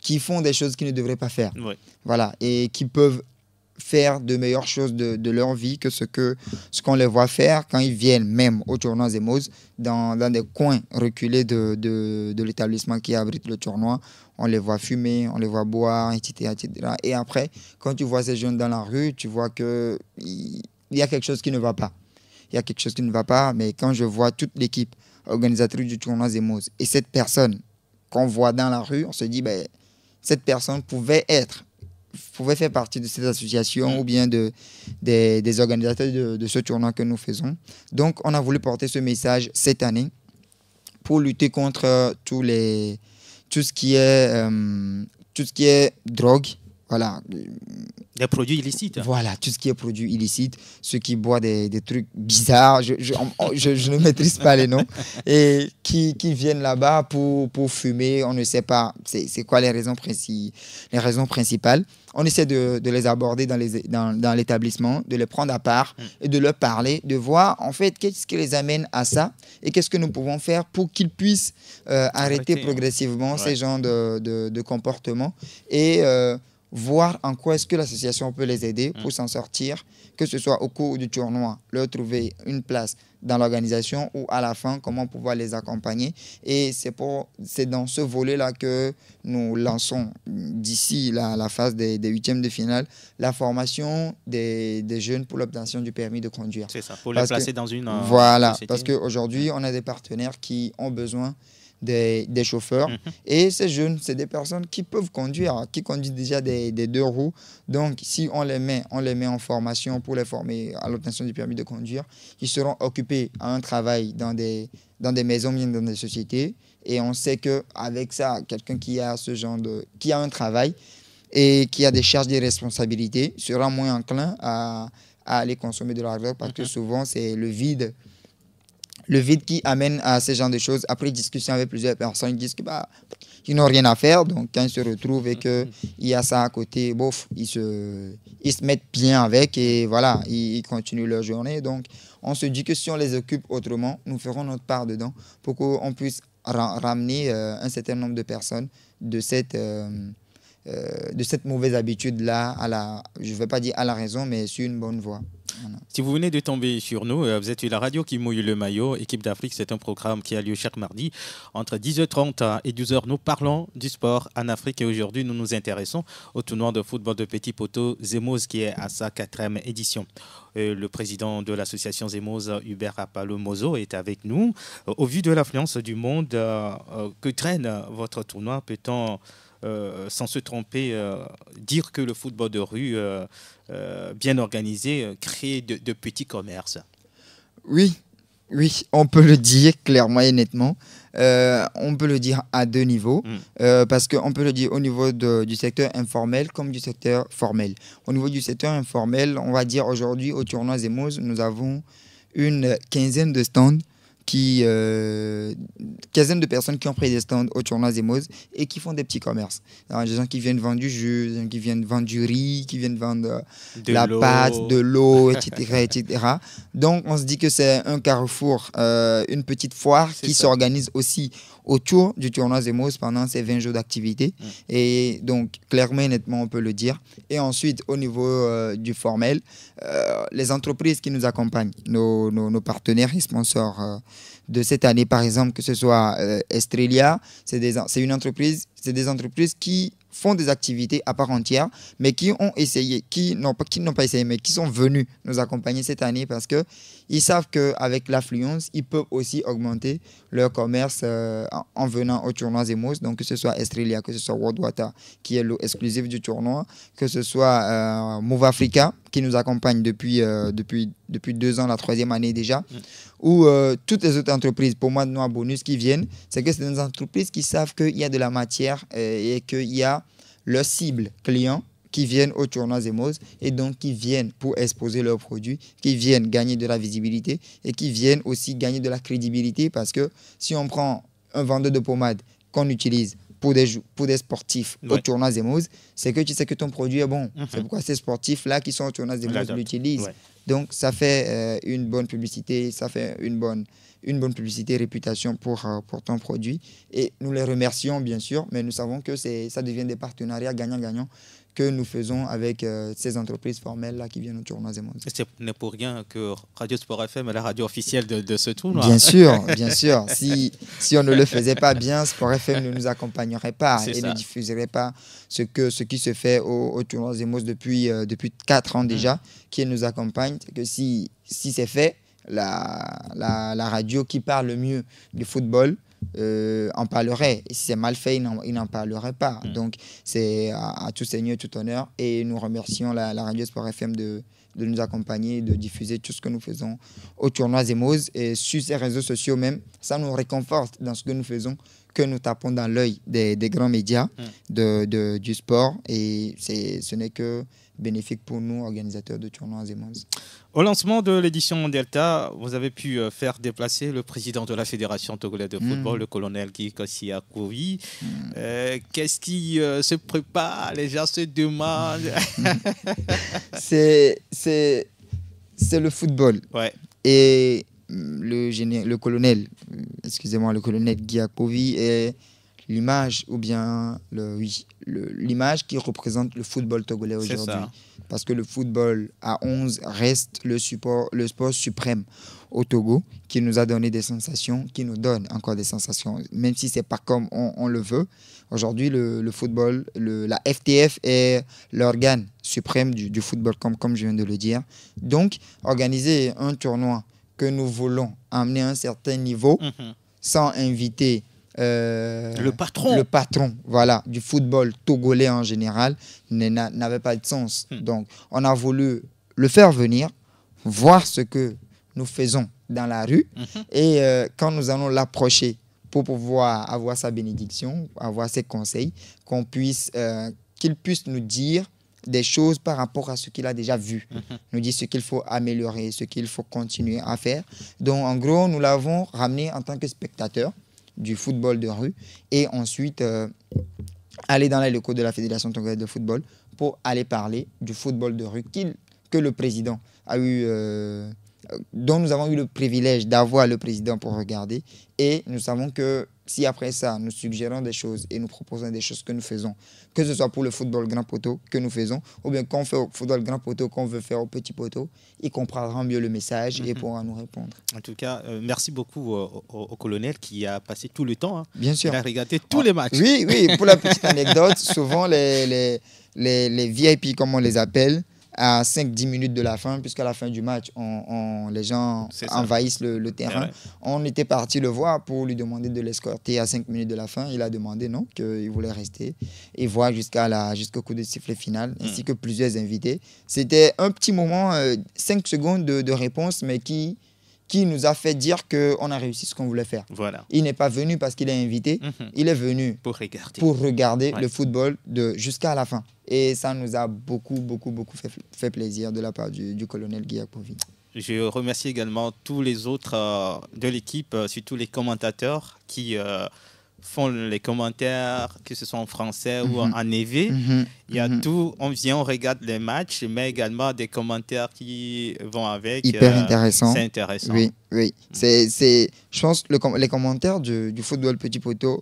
Speaker 2: qui font des choses qu'ils ne devraient pas faire. Ouais. Voilà, et qui peuvent faire de meilleures choses de leur vie que ce qu'on les voit faire quand ils viennent même au tournoi Zemos, dans des coins reculés de l'établissement qui abrite le tournoi. On les voit fumer, on les voit boire, etc., etc. Et après, quand tu vois ces jeunes dans la rue, tu vois qu'il y a quelque chose qui ne va pas. Il y a quelque chose qui ne va pas, mais quand je vois toute l'équipe organisatrice du tournoi Zemos et cette personne qu'on voit dans la rue, on se dit, ben, cette personne pouvait faire partie de cette association ou bien des organisateurs de ce tournoi que nous faisons. Donc, on a voulu porter ce message cette année pour lutter contre tout ce qui est drogue. Voilà.
Speaker 1: Des produits illicites.
Speaker 2: Voilà, tout ce qui est produit illicite, ceux qui boivent des trucs bizarres, je ne maîtrise pas les noms, et qui viennent là-bas pour fumer, on ne sait pas c'est quoi les raisons principales. On essaie de les aborder dans l'établissement, de les prendre à part et de leur parler, de voir en fait qu'est-ce qui les amène à ça et qu'est-ce que nous pouvons faire pour qu'ils puissent arrêter progressivement ces genres de comportements et voir en quoi est-ce que l'association peut les aider pour s'en sortir, que ce soit au cours du tournoi, leur trouver une place dans l'organisation ou à la fin, comment pouvoir les accompagner. Et c'est dans ce volet-là que nous lançons d'ici la phase des huitièmes de finale, la formation des jeunes pour l'obtention du permis de conduire.
Speaker 1: C'est ça, pour les placer dans une
Speaker 2: voilà,
Speaker 1: société.
Speaker 2: Parce qu'aujourd'hui, on a des partenaires qui ont besoin des chauffeurs. Et ces jeunes, c'est des personnes qui peuvent conduire, qui conduisent déjà des deux roues. Donc, si on les met en formation pour les former à l'obtention du permis de conduire, ils seront occupés à un travail dans des maisons, bien dans des sociétés. Et on sait qu'avec ça, quelqu'un qui a qui a un travail et qui a des charges de responsabilité sera moins enclin à aller consommer de la drogue parce que souvent, c'est le vide qui amène à ce genre de choses. Après discussion avec plusieurs personnes, ils disent qu'ils n'ont rien à faire. Donc, quand ils se retrouvent et qu'il y a ça à côté, bof, ils se mettent bien avec et voilà, ils continuent leur journée. Donc, on se dit que si on les occupe autrement, nous ferons notre part dedans pour qu'on puisse ramener un certain nombre de personnes de cette mauvaise habitude-là, je ne vais pas dire à la raison, mais sur une bonne voie. Voilà.
Speaker 1: Si vous venez de tomber sur nous, vous êtes sur la radio qui mouille le maillot. Équipe d'Afrique, c'est un programme qui a lieu chaque mardi entre 10h30 et 12h. Nous parlons du sport en Afrique et aujourd'hui, nous nous intéressons au tournoi de football de petit poteau Zemos qui est à sa 4e édition. Le président de l'association Zemos, Hubert Apalo-Mozo, est avec nous. Au vu de l'affluence du monde, que traîne votre tournoi, peut-on sans se tromper, dire que le football de rue bien organisé crée de petits commerces?
Speaker 2: Oui, on peut le dire clairement et nettement. On peut le dire à deux niveaux, parce qu'on peut le dire au niveau du secteur informel comme du secteur formel. Au niveau du secteur informel, on va dire aujourd'hui au tournoi Zemos, nous avons une quinzaine de stands quinzaine de personnes qui ont pris des stands au tournoi Zemos et qui font des petits commerces. Alors, des gens qui viennent vendre du jus, des gens qui viennent vendre du riz, qui viennent vendre la pâte, de l'eau, etc., etc. Donc, on se dit que c'est un carrefour, une petite foire qui s'organise aussi autour du tournoi Zemos pendant ces 20 jours d'activité. Et donc, clairement et nettement, on peut le dire. Et ensuite, au niveau du formel, les entreprises qui nous accompagnent, nos partenaires et sponsors de cette année, par exemple, que ce soit Estrella, c'est des entreprises qui font des activités à part entière, mais qui ont essayé, qui n'ont pas essayé, mais qui sont venus nous accompagner cette année parce qu'ils savent qu'avec l'affluence, ils peuvent aussi augmenter leur commerce en venant au tournoi Zemos, donc que ce soit Estrella, que ce soit World Water, qui est l'eau exclusive du tournoi, que ce soit Move Africa, qui nous accompagne depuis 2 ans, la 3e année déjà, ou toutes les autres entreprises, pour moi, Noah Bonus, qui viennent, c'est que c'est des entreprises qui savent qu'il y a de la matière et qu'il y a leur cible client qui viennent au tournoi Zemos et donc qui viennent pour exposer leurs produits, qui viennent gagner de la visibilité et qui viennent aussi gagner de la crédibilité parce que si on prend un vendeur de pommade qu'on utilise pour des sportifs au tournoi Zemos, c'est que tu sais que ton produit est bon. C'est pourquoi ces sportifs-là qui sont au tournoi Zemos l'utilisent. Donc, ça fait une bonne publicité, ça fait une bonne publicité, réputation pour ton produit. Et nous les remercions, bien sûr, mais nous savons que ça devient des partenariats gagnant-gagnant que nous faisons avec ces entreprises formelles-là qui viennent au tournoi Zemoz.
Speaker 1: Ce n'est pour rien que Radio Sport FM est la radio officielle de ce tournoi.
Speaker 2: Bien sûr, bien sûr. Si on ne le faisait pas bien, Sport FM ne nous accompagnerait pas et ne diffuserait pas ce qui se fait au tournoi Zemoz depuis 4 ans déjà, qui nous accompagne. C'est que si c'est fait, la radio qui parle le mieux du football en parlerait. Et si c'est mal fait, il n'en parlerait pas. Donc, c'est à tout seigneur, tout honneur. Et nous remercions la radio Sport FM de nous accompagner, de diffuser tout ce que nous faisons au tournoi Zemoz. Et sur ces réseaux sociaux même, ça nous réconforte dans ce que nous faisons, que nous tapons dans l'œil des grands médias du sport. Et ce n'est que bénéfique pour nous, organisateurs de tournois Zemoz.
Speaker 1: Au lancement de l'édition Delta, vous avez pu faire déplacer le président de la Fédération togolaise de football, le colonel Guy Kossiakovi. Qu'est-ce qui se prépare? Les gens se demandent.
Speaker 2: C'est le football.
Speaker 1: Ouais.
Speaker 2: Et le colonel Guy Kossiakovi est l'image ou bien l'image qui représente le football togolais aujourd'hui. Parce que le football à 11 reste le sport suprême au Togo, qui nous a donné des sensations, qui nous donne encore des sensations, même si ce n'est pas comme on le veut. Aujourd'hui, le football, la FTF est l'organe suprême du football, comme je viens de le dire. Donc, organiser un tournoi que nous voulons amener à un certain niveau, sans inviter
Speaker 1: le patron
Speaker 2: voilà, du football togolais en général, n'avait pas de sens. Donc, on a voulu le faire venir, voir ce que nous faisons dans la rue, et quand nous allons l'approcher pour pouvoir avoir sa bénédiction, avoir ses conseils, qu'il puisse nous dire des choses par rapport à ce qu'il a déjà vu, nous dire ce qu'il faut améliorer, ce qu'il faut continuer à faire. Donc, en gros, nous l'avons ramené en tant que spectateur du football de rue, et ensuite aller dans les locaux de la Fédération togolaise de football pour aller parler du football de rue que le président a eu, dont nous avons eu le privilège d'avoir le président pour regarder. Et nous savons que si après ça, nous suggérons des choses et nous proposons des choses que nous faisons, que ce soit pour le football grand poteau que nous faisons, ou bien qu'on fait au football grand poteau qu'on veut faire au petit poteau, il comprendra mieux le message et pourra nous répondre.
Speaker 1: En tout cas, merci beaucoup au colonel qui a passé tout le temps.
Speaker 2: Bien sûr.
Speaker 1: Il a regardé tous les matchs.
Speaker 2: Oui, pour la petite anecdote, souvent les VIP, comme on les appelle, à 5-10 minutes de la fin, puisqu'à la fin du match, les gens envahissent le terrain. On était parti le voir pour lui demander de l'escorter à 5 minutes de la fin. Il a demandé non, qu'il voulait rester et voir jusqu'au coup de sifflet final, ainsi que plusieurs invités. C'était un petit moment, 5 secondes de réponse, mais qui nous a fait dire qu'on a réussi ce qu'on voulait faire.
Speaker 1: Voilà.
Speaker 2: Il n'est pas venu parce qu'il est invité, il est venu pour regarder le football jusqu'à la fin. Et ça nous a beaucoup fait plaisir de la part du colonel Guy Kossiakovi.
Speaker 1: Je remercie également tous les autres de l'équipe, surtout les commentateurs qui font les commentaires, que ce soit en français ou en EV. Il y a tout, on vient, on regarde les matchs, mais également des commentaires qui vont avec.
Speaker 2: Hyper intéressant.
Speaker 1: C'est intéressant.
Speaker 2: Oui. Je pense que les commentaires du football petit poteau,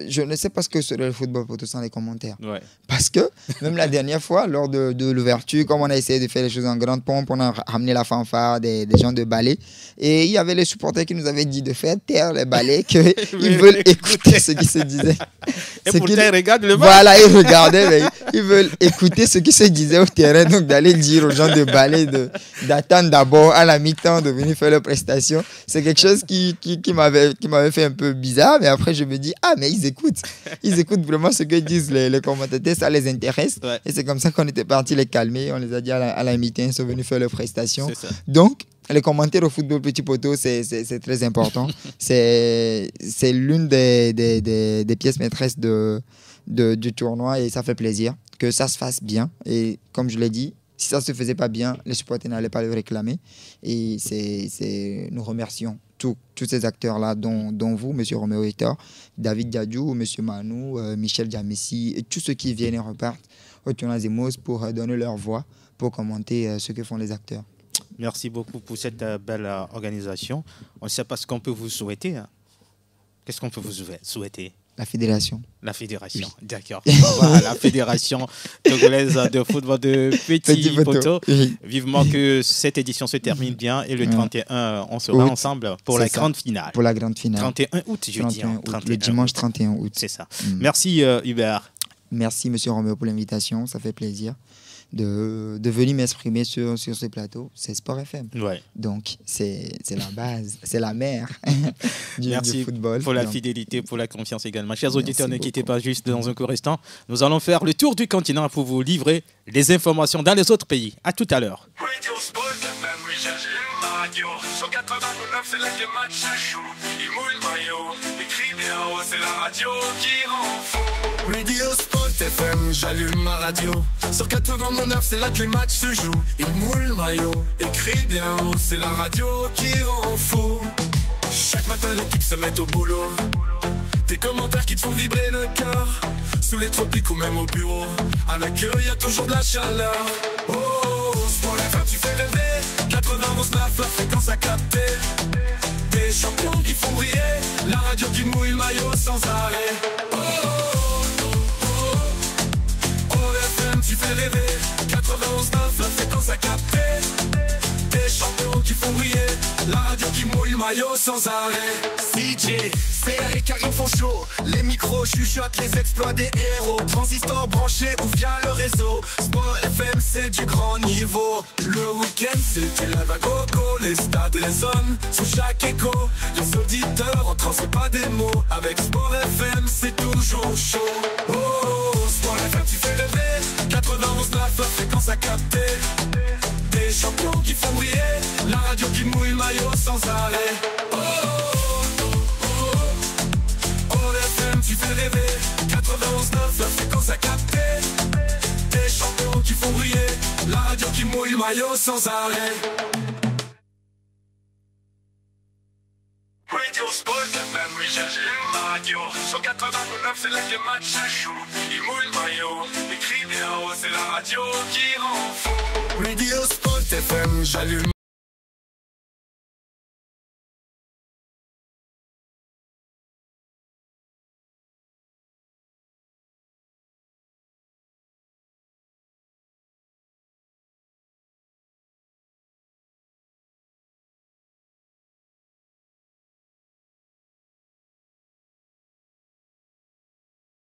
Speaker 2: je ne sais pas ce que serait le football poteau sans les commentaires.
Speaker 1: Ouais.
Speaker 2: Parce que même la dernière fois, lors de l'ouverture, comme on a essayé de faire les choses en grande pompe, on a ramené la fanfare des gens de ballet. Et il y avait les supporters qui nous avaient dit de faire taire les ballets, qu'ils veulent écouter ce qui se disait.
Speaker 1: Et pourtant, ils regardent le match.
Speaker 2: Voilà, ils regardaient, mais ils veulent écouter ce qui se disait au terrain. Donc, d'aller dire aux gens de ballet d'attendre d'abord à la mi-temps de venir faire leur prestation. C'est quelque chose qui m'avait fait un peu bizarre. Mais après, je me dis, mais ils écoutent. Ils écoutent vraiment ce que disent les commentateurs. Ça les intéresse. Ouais. Et c'est comme ça qu'on était parti les calmer. On les a dit à la mi-temps, ils sont venus faire leur prestation. Donc, les commentaires au football petit poteau, c'est très important. C'est l'une des pièces maîtresses du tournoi et ça fait plaisir que ça se fasse bien. Et comme je l'ai dit, si ça ne se faisait pas bien, les supporters n'allaient pas le réclamer. Et nous remercions tous ces acteurs-là, dont vous, M. Roméo Hector, David Diadjou, M. Manou, Michel Djamessi, et tous ceux qui viennent et repartent au tournoi Zemoz pour donner leur voix, pour commenter ce que font les acteurs.
Speaker 1: Merci beaucoup pour cette belle organisation. On ne sait pas ce qu'on peut vous souhaiter. Qu'est-ce qu'on peut vous souhaiter?
Speaker 2: La fédération.
Speaker 1: La fédération,
Speaker 2: Oui.
Speaker 1: d'accord. Voilà, la fédération togolaise de football de petits poteaux.
Speaker 2: Oui.
Speaker 1: Vivement que cette édition se termine bien et le 31, on sera
Speaker 2: Août,
Speaker 1: ensemble pour
Speaker 2: c'est
Speaker 1: la
Speaker 2: ça.
Speaker 1: grande finale.
Speaker 2: Pour la grande finale.
Speaker 1: 31 août, je dis.
Speaker 2: 31 août,
Speaker 1: 31
Speaker 2: le dimanche
Speaker 1: août.
Speaker 2: 31 août.
Speaker 1: C'est ça.
Speaker 2: Mm.
Speaker 1: Merci Hubert.
Speaker 2: Merci, Monsieur Roméo, pour l'invitation. Ça fait plaisir de venir m'exprimer sur ce plateau. C'est Sport FM.
Speaker 1: Ouais.
Speaker 2: Donc, c'est la base, c'est la mère du
Speaker 1: Merci
Speaker 2: football.
Speaker 1: pour la
Speaker 2: Donc,
Speaker 1: fidélité, pour la confiance également. Chers
Speaker 2: Merci
Speaker 1: auditeurs, ne quittez
Speaker 2: beaucoup.
Speaker 1: pas juste dans un court instant. Nous allons faire le tour du continent pour vous livrer les informations dans les autres pays. À tout à l'heure.
Speaker 3: Radio Sport FM, oui, j'allume ma radio. Sur 89, c'est là que le match se joue. Il mouille le maillot, écrit bien haut, c'est la radio qui rend fou. Radio Sport FM, j'allume ma radio. Sur 89, c'est là que les matchs se jouent. Il mouille le maillot, écrit bien haut, c'est la radio qui rend fou. Chaque matin, l'équipe se met au boulot. Des commentaires qui te font vibrer le cœur. Sous les tropiques ou même au bureau. Avec eux, y a toujours de la chaleur. Oh, Sport FM, tu fais rêver. 91.9, la fréquence à capter. Des champions qui font briller. La radio qui mouille le maillot sans arrêt. Oh, FM, tu fais rêver. 91.9, la fréquence à capter. Des champions qui font briller. La radio qui mouille le maillot sans arrêt. CJ, CR et Karim font chaud. Les micros chuchotent les exploits des héros. Transistors branchés ou via le réseau. Sport FM, c'est du grand niveau. Le week-end, c'est du live à gogo. Les stades résonnent sous chaque écho. Les auditeurs en transmettent pas des mots. Avec Sport FM, c'est toujours chaud. Oh, Sport FM, tu fais rêver. 91.9, la fréquence à capter. Des champions qui font briller. La radio qui mouille le maillot sans arrêt. Oh, FM, tu fais rêver. 91.9, la fréquence à capter. Des champions qui font briller. La radio qui mouille le maillot sans arrêt. Radio Sport FM, oui, j'allume ma radio. Sur 89, c'est là que le match se joue. Il mouille le maillot, écrit bien haut, c'est la radio qui rend fou. Radio Sport FM, j'allume.